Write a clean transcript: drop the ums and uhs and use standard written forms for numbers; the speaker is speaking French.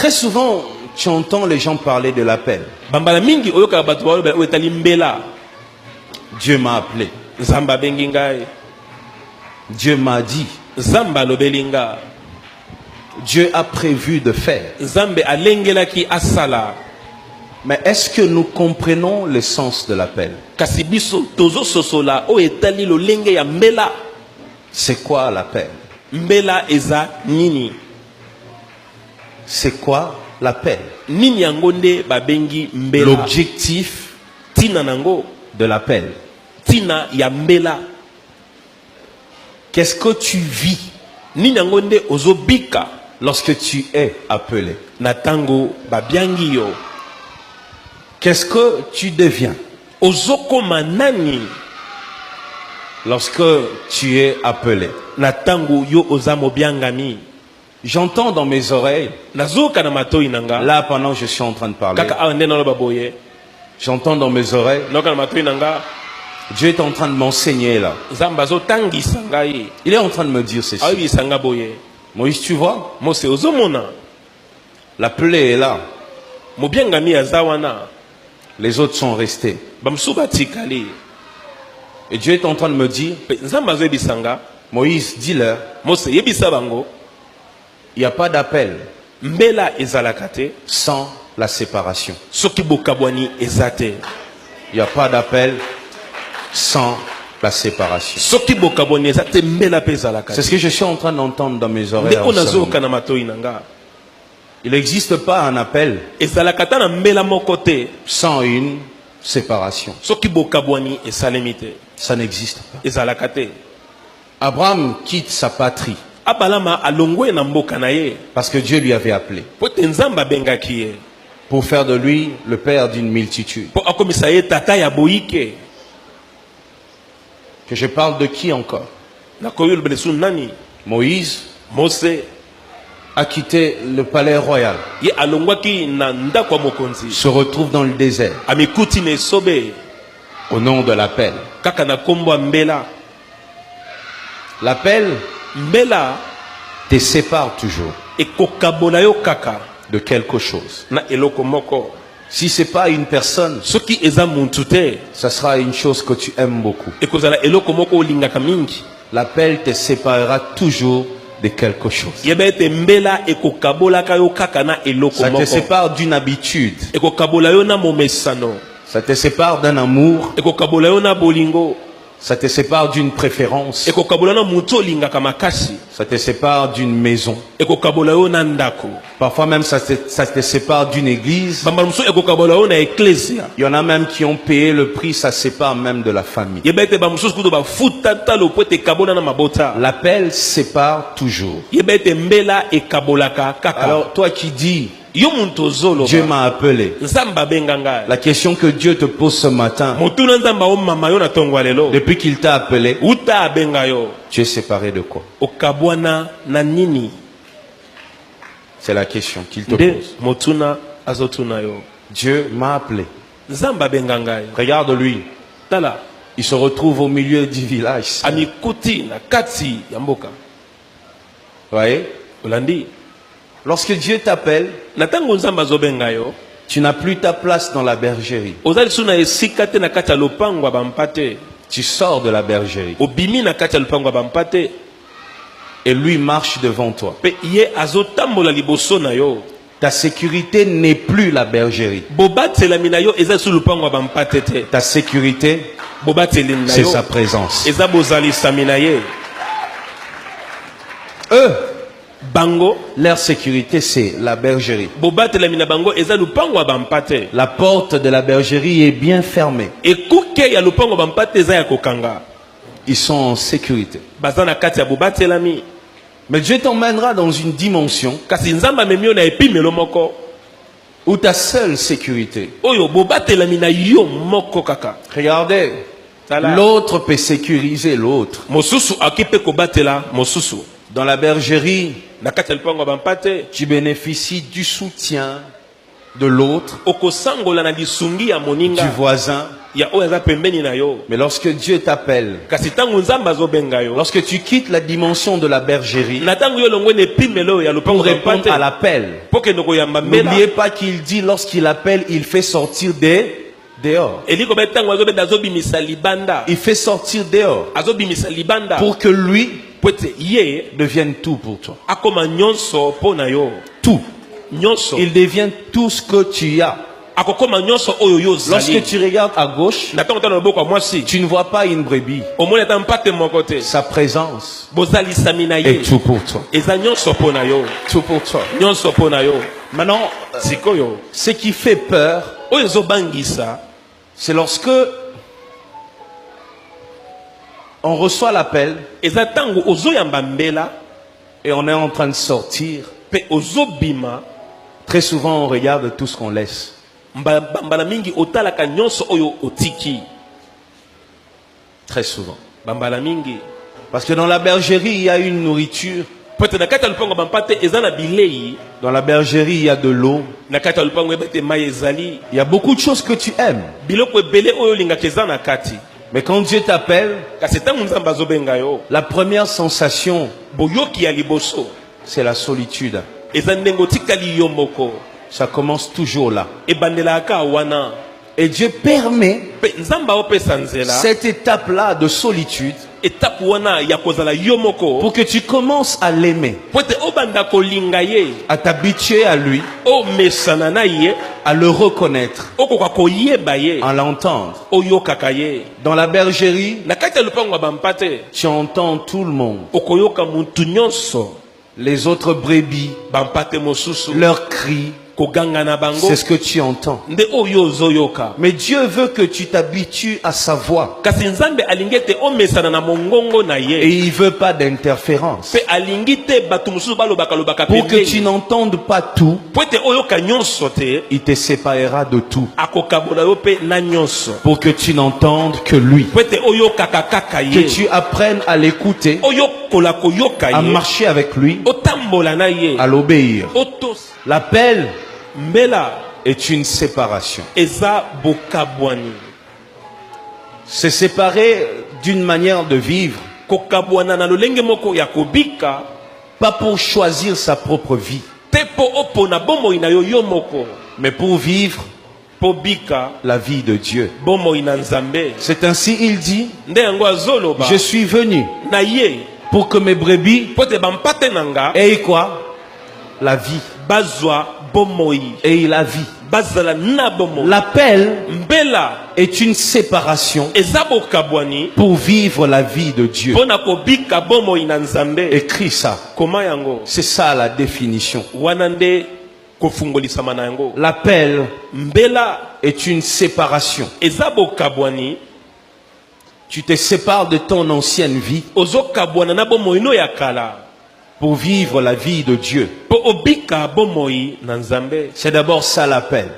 Très souvent, tu entends les gens parler de l'appel. Dieu m'a appelé. Dieu m'a dit. Dieu a prévu de faire. Mais est-ce que nous comprenons le sens de l'appel? C'est quoi l'appel? C'est quoi l'appel? L'objectif de l'appel. Qu'est-ce que tu vis lorsque tu es appelé? Qu'est-ce que tu deviens lorsque tu es appelé? J'entends dans mes oreilles, là pendant que je suis en train de parler, j'entends dans mes oreilles, Dieu est en train de m'enseigner là. Il est en train de me dire ceci. Moïse, tu vois, l'appelé est là. Les autres sont restés. Et Dieu est en train de me dire, Moïse, dis-leur, il n'y a pas d'appel sans la séparation. Il n'y a pas d'appel sans la séparation. C'est ce que je suis en train d'entendre dans mes oreilles. Il n'existe pas un appel sans une séparation. Ça n'existe pas. Abraham quitte sa patrie parce que Dieu lui avait appelé pour faire de lui le père d'une multitude. Que je parle de qui encore? Moïse a quitté le palais royal, se retrouve dans le désert au nom de l'appel. L'appel te sépare toujours de quelque chose. Si ce n'est pas une personne, ça sera une chose que tu aimes beaucoup. L'appel te séparera toujours de quelque chose. Ça te sépare d'une habitude. Ça te sépare d'un amour. Ça te sépare d'une préférence. Ça te sépare d'une maison. Parfois même ça te sépare d'une église. Il y en a même qui ont payé le prix, ça sépare même de la famille. L'appel sépare toujours. Alors toi qui dis, Dieu m'a appelé. La question que Dieu te pose ce matin, depuis qu'il t'a appelé, tu es séparé de quoi? C'est la question qu'il te pose. Dieu m'a appelé. Regarde-lui. Il se retrouve au milieu du village. Vous voyez? Lorsque Dieu t'appelle, tu n'as plus ta place dans la bergerie. Tu sors de la bergerie. Et lui marche devant toi. Ta sécurité n'est plus la bergerie. Ta sécurité, c'est sa présence. Eux, leur sécurité, c'est la bergerie. La porte de la bergerie est bien fermée. Ils sont en sécurité. Mais Dieu t'emmènera dans une dimension où ta seule sécurité. Regardez, l'autre peut sécuriser l'autre. Dans la bergerie, tu bénéficies du soutien de l'autre, du voisin, Mais lorsque Dieu t'appelle, lorsque tu quittes la dimension de la bergerie pour répondre à l'appel, n'oubliez pas qu'il dit lorsqu'il appelle, il fait sortir dehors. Il fait sortir dehors pour que lui devienne tout pour toi. Tout. Il devient tout ce que tu as. Lorsque tu regardes à gauche, tu ne vois pas une brebis. Sa présence est tout pour toi. Tout pour toi. Maintenant, ce qui fait peur, c'est lorsque on reçoit l'appel et on est en train de sortir. Très souvent, on regarde tout ce qu'on laisse. Très souvent. Parce que dans la bergerie, il y a une nourriture. Dans la bergerie, il y a de l'eau. Il y a beaucoup de choses que tu aimes. Mais quand Dieu t'appelle, la première sensation, c'est la solitude. Ça commence toujours là. Et Dieu permet cette étape-là de solitude pour que tu commences à l'aimer, à t'habituer à lui, à le reconnaître, à l'entendre. Dans la bergerie, tu entends tout le monde. Les autres brebis, leurs cris, c'est ce que tu entends. Mais Dieu veut que tu t'habitues à sa voix. Et il ne veut pas d'interférence. Pour que tu n'entendes pas tout, il te séparera de tout. Pour que tu n'entendes que lui. Que tu apprennes à l'écouter, à marcher avec lui, à l'obéir. L'appel est une séparation. Se séparer d'une manière de vivre, pas pour choisir sa propre vie, mais pour vivre la vie de Dieu. C'est ainsi il dit, je suis venu pour que mes brebis aient quoi? La vie. Et il a vie. L'appel est une séparation pour vivre la vie de Dieu. Écris ça. C'est ça la définition. L'appel est une séparation. Tu te sépares de ton ancienne vie pour vivre la vie de Dieu. C'est d'abord ça l'appel.